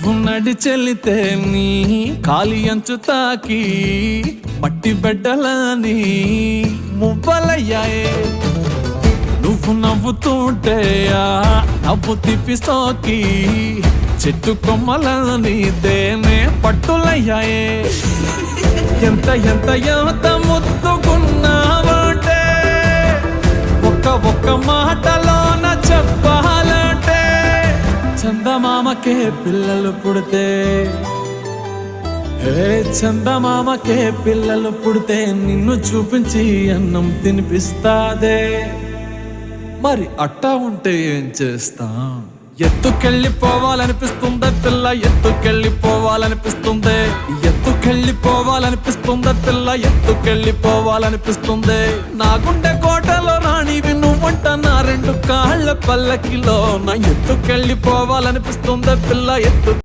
నువ్వు నడిచెలితే నీ కాలి అంచు తాకి మట్టి బిడ్డలని మువ్వలయ్యాయే. నువ్వు నవ్వుతుంటే ఆ నవ్వు తిప్పి సోకి చెట్టు కొమ్మలని తేనె పట్టులయ్యాయే. ఎంత ఎంత ఎంత ముద్దుకున్నావంటే ఒక్క మాటలోన చెప్పాలంటే చందమామకే పిల్లలు పుడితే, హే చందమామకే పిల్లలు పుడితే నిన్ను చూపించి అన్నం తినిపిస్తాదే. మరి అట్టా ఉంటే ఏం చేస్తాం? ఎత్తుకెళ్ళిపోవాలనిపిస్తుందే పిల్ల, ఎత్తుకెళ్ళిపోవాలనిపిస్తుందే, ఎత్తుకెళ్ళిపోవాలనిపిస్తుందే పిల్ల, ఎత్తుకెళ్ళిపోవాలనిపిస్తుందే. నా గుండె కోటలో రాణివి నువ్వంట, నా రెండు కాళ్ళ పల్లకిలో నా ఎత్తుకెళ్ళిపోవాలనిపిస్తుందే పిల్ల, ఎత్తు